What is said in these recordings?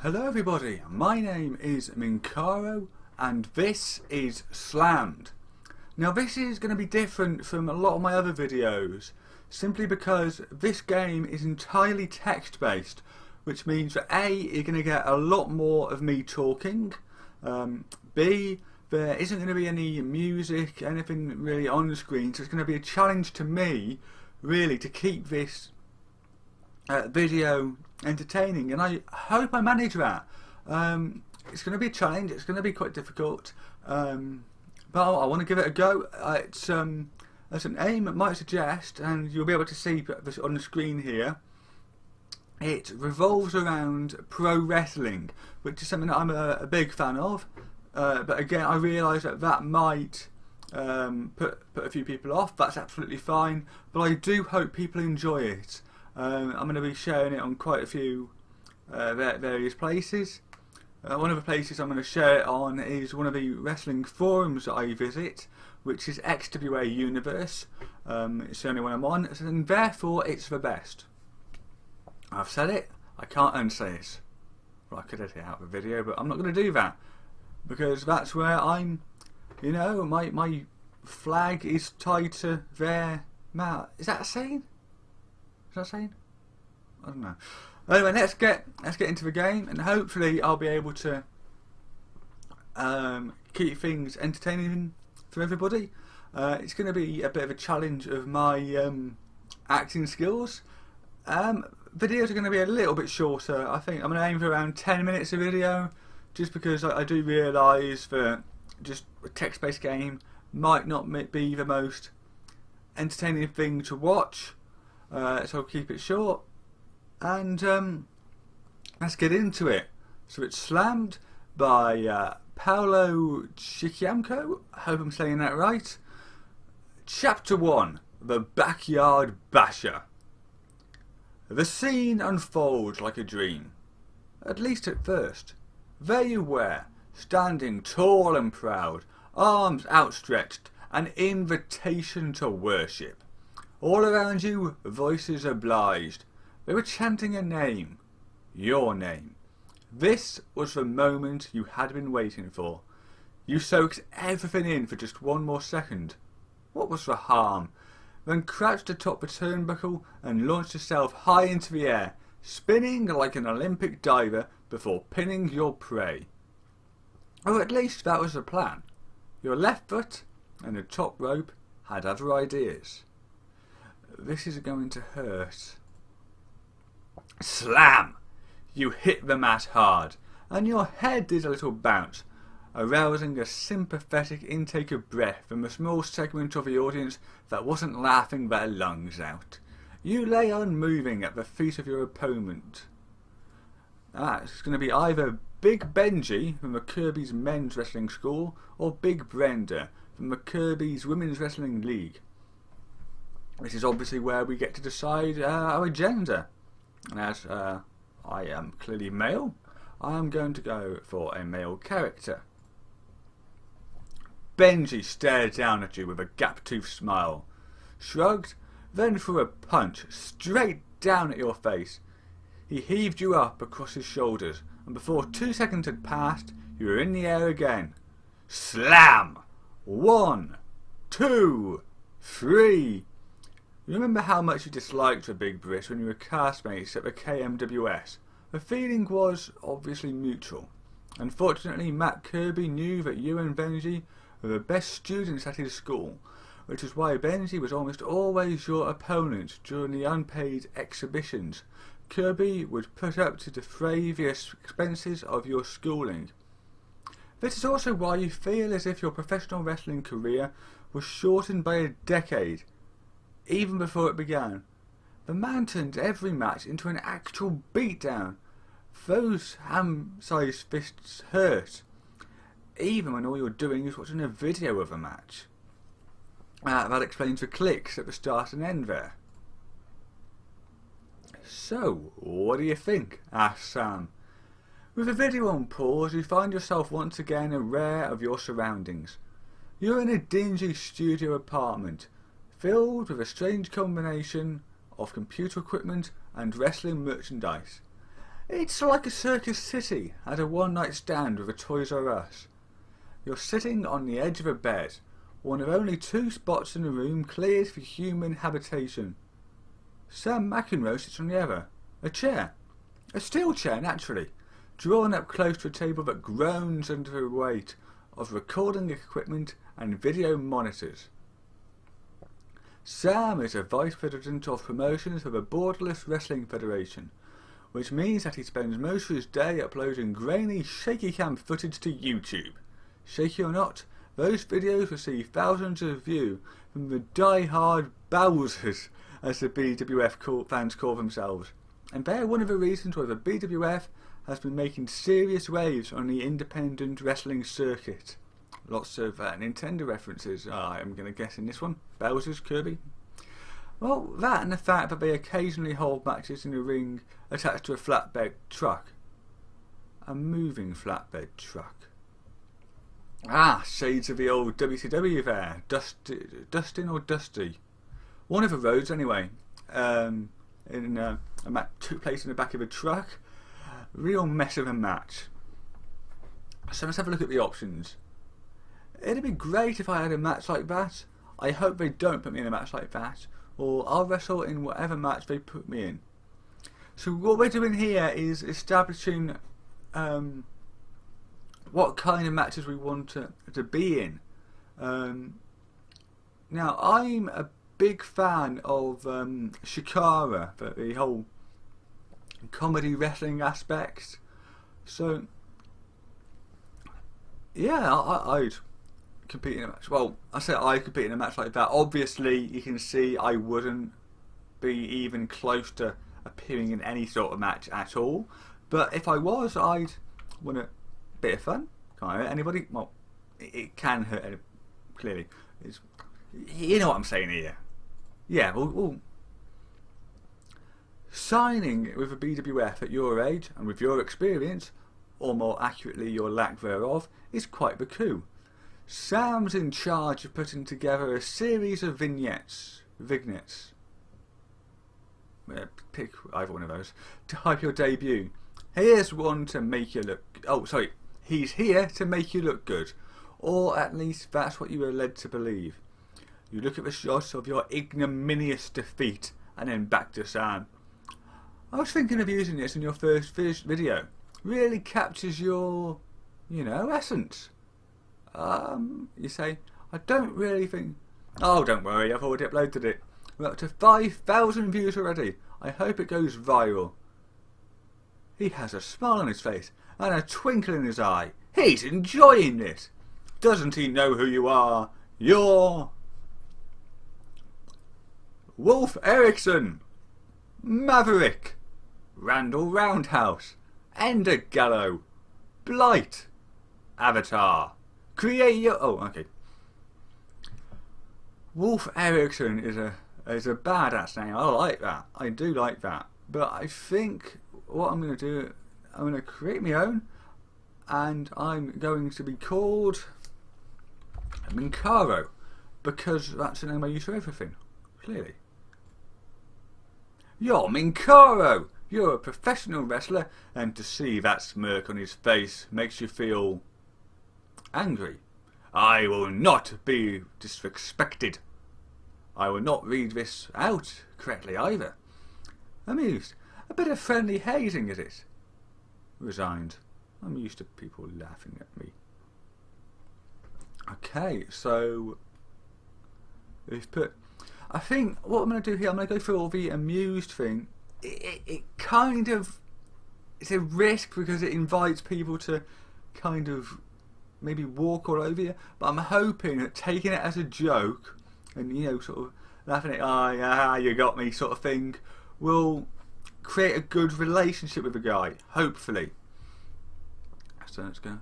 Hello everybody, my name is Minkaro and this is Slammed. Now this is going to be different from a lot of my other videos simply because this game is entirely text based, which means that A, you're going to get a lot more of me talking, B, there isn't going to be any music, anything really on the screen, so it's going to be a challenge to me really to keep this video entertaining, and I hope I manage that. It's going to be a challenge, it's going to be quite difficult, but I want to give it a go. It's as an aim it might suggest, and you'll be able to see this on the screen here, it revolves around pro wrestling, which is something that I'm a big fan of, but again I realise that might put a few people off. That's absolutely fine, but I do hope people enjoy it. I'm going to be sharing it on quite a few various places. One of the places I'm going to share it on is one of the wrestling forums that I visit, which is XWA Universe. It's the only one I'm on, and therefore it's the best. I've said it, I can't unsay it. Well, I could edit out the video, but I'm not going to do that, because that's where I'm, you know, my flag is tied to their mouth. Is that a saying? Is that saying? I don't know. Anyway, let's get into the game, and hopefully I'll be able to keep things entertaining for everybody. It's going to be a bit of a challenge of my acting skills. Videos are going to be a little bit shorter. I think I'm going to aim for around 10 minutes a video, just because I do realise that just a text-based game might not be the most entertaining thing to watch. So I'll keep it short, and let's get into it. So it's Slammed by Paolo Chikiamco. I hope I'm saying that right. Chapter 1, The Backyard Basher. The scene unfolds like a dream, at least at first. There you were, standing tall and proud, arms outstretched, an invitation to worship. All around you, voices obliged. They were chanting a name. Your name. This was the moment you had been waiting for. You soaked everything in for just one more second. What was the harm? Then crouched atop the turnbuckle and launched yourself high into the air, spinning like an Olympic diver before pinning your prey. Or at least that was the plan. Your left foot and the top rope had other ideas. This is going to hurt. Slam! You hit the mat hard, and your head did a little bounce, arousing a sympathetic intake of breath from a small segment of the audience that wasn't laughing their lungs out. You lay unmoving at the feet of your opponent. It's going to be either Big Benji from the Kirby's men's wrestling school, or Big Brenda from the Kirby's women's wrestling league. This is obviously where we get to decide our gender. And as I am clearly male, I am going to go for a male character. Benji stared down at you with a gap-toothed smile, shrugged, then threw a punch straight down at your face. He heaved you up across his shoulders, and before 2 seconds had passed, you were in the air again. Slam! 1, 2, 3... You remember how much you disliked the Big Brit when you were castmates at the KMWS? The feeling was obviously mutual. Unfortunately, Matt Kirby knew that you and Benji were the best students at his school, which is why Benji was almost always your opponent during the unpaid exhibitions Kirby would put up to defray the expenses of your schooling. This is also why you feel as if your professional wrestling career was shortened by a decade. Even before it began, the man turned every match into an actual beatdown. Those ham-sized fists hurt, even when all you're doing is watching a video of a match. That explains the clicks at the start and end there. So, what do you think? Asked Sam. With the video on pause, you find yourself once again aware of your surroundings. You're in a dingy studio apartment, filled with a strange combination of computer equipment and wrestling merchandise. It's like a circus city at a one-night stand with a Toys R Us. You're sitting on the edge of a bed, one of only 2 spots in the room cleared for human habitation. Sam McEnroe sits on the other, a chair, a steel chair naturally, drawn up close to a table that groans under the weight of recording equipment and video monitors. Sam is a vice president of promotions for the Borderless Wrestling Federation, which means that he spends most of his day uploading grainy, shaky cam footage to YouTube. Shaky or not, those videos receive thousands of views from the die-hard Bowsers, as the BWF fans call themselves, and they're one of the reasons why the BWF has been making serious waves on the independent wrestling circuit. Lots of Nintendo references, I'm going to guess, in this one. Bowser's, Kirby. Well, that and the fact that they occasionally hold matches in the ring attached to a flatbed truck. A moving flatbed truck. Shades of the old WCW there. Dustin or Dusty? One of the roads, anyway. A match took place in the back of a truck. Real mess of a match. So let's have a look at the options. It'd be great if I had a match like that. I hope they don't put me in a match like that, or I'll wrestle in whatever match they put me in. So what we're doing here is establishing what kind of matches we want to be in. Now, I'm a big fan of Shikara, the whole comedy wrestling aspects. So, yeah, I'd compete in a match. Well, I say I'd compete in a match like that. Obviously, you can see I wouldn't be even close to appearing in any sort of match at all. But if I was, I'd want a bit of fun. Can't hurt anybody. Well, it can hurt, clearly. You know what I'm saying here. Yeah, well, signing with a BWF at your age and with your experience, or more accurately your lack thereof, is quite the coup. Sam's in charge of putting together a series of vignettes. Pick either one of those to hype your debut. Here's one to make you look... he's here to make you look good. Or at least that's what you were led to believe. You look at the shots of your ignominious defeat and then back to Sam. I was thinking of using this in your first video. Really captures your, essence. You say, I don't really think... Oh, don't worry, I've already uploaded it. We're up to 5,000 views already. I hope it goes viral. He has a smile on his face and a twinkle in his eye. He's enjoying this. Doesn't he know who you are? You're... Wolf Erickson, Maverick, Randall Roundhouse, Ender Gallo, Blight, Avatar. Create your... Oh, okay. Wolf Erickson is a badass name. I like that. I do like that. But I think what I'm going to do, I'm going to create my own, and I'm going to be called Minkaro, because that's the name I use for everything, clearly. You're Minkaro! You're a professional wrestler, and to see that smirk on his face makes you feel angry. I will not be disrespected. I will not read this out correctly either. Amused. A bit of friendly hazing, is it? Resigned. I'm used to people laughing at me. Okay, so we've put... I think what I'm going to do here, I'm going to go through all the amused thing. It kind of... It's a risk because it invites people to kind of maybe walk all over you. But I'm hoping that taking it as a joke and, sort of laughing at, you got me sort of thing, will create a good relationship with the guy. Hopefully. So let's go.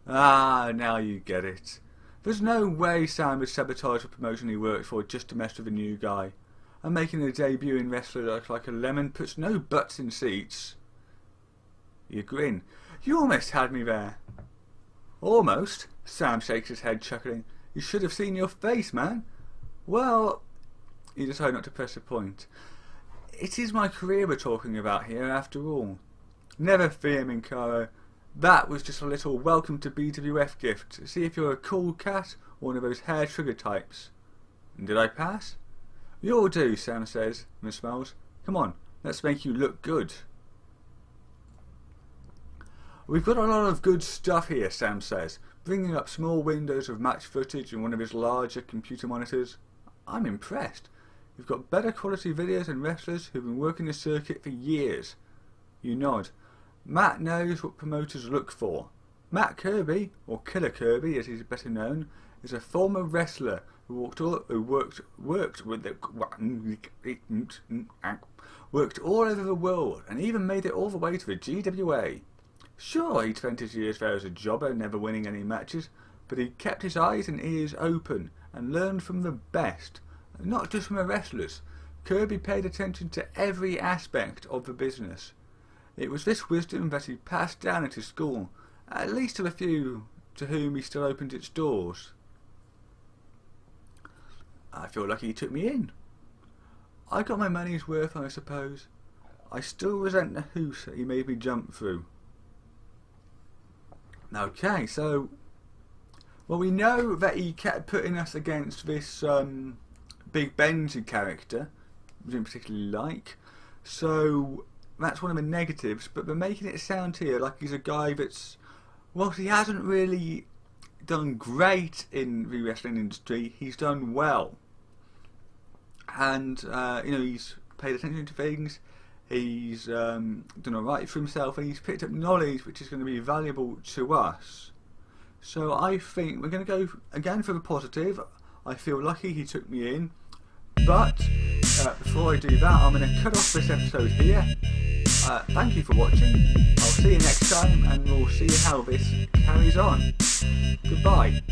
Now you get it. There's no way Sam would sabotage the promotion he works for just to mess with a new guy. And making a debuting wrestler look like a lemon puts no butts in seats. You grin. You almost had me there. Almost? Sam shakes his head, chuckling. You should have seen your face, man. Well, you decide not to press a point. It is my career we're talking about here, after all. Never fear, Minkaro. That was just a little welcome to BWF gift. See if you're a cool cat or one of those hair trigger types. Did I pass? You'll do, Sam says, and smiles. Come on, let's make you look good. We've got a lot of good stuff here, Sam says, bringing up small windows of match footage in one of his larger computer monitors. I'm impressed. You've got better quality videos than wrestlers who've been working the circuit for years. You nod. Matt knows what promoters look for. Matt Kirby, or Killer Kirby as he's better known, is a former wrestler who worked all over the world and even made it all the way to the GWA. Sure, he spent his years there as a jobber, never winning any matches, but he kept his eyes and ears open and learned from the best, not just from the wrestlers. Kirby paid attention to every aspect of the business. It was this wisdom that he passed down at his school, at least to the few to whom he still opened its doors. I feel like he took me in. I got my money's worth, I suppose. I still resent the hoops that he made me jump through. Okay, so, well, we know that he kept putting us against this Big Benji character, we didn't particularly like, so that's one of the negatives, but they're making it sound here like he's a guy that's, well, he hasn't really done great in the wrestling industry, he's done well. And, you know, he's paid attention to things, he's done alright for himself, and he's picked up knowledge which is going to be valuable to us. So I think we're going to go again for the positive. I feel lucky he took me in. But before I do that, I'm going to cut off this episode here. Thank you for watching. I'll see you next time, and we'll see how this carries on. Goodbye.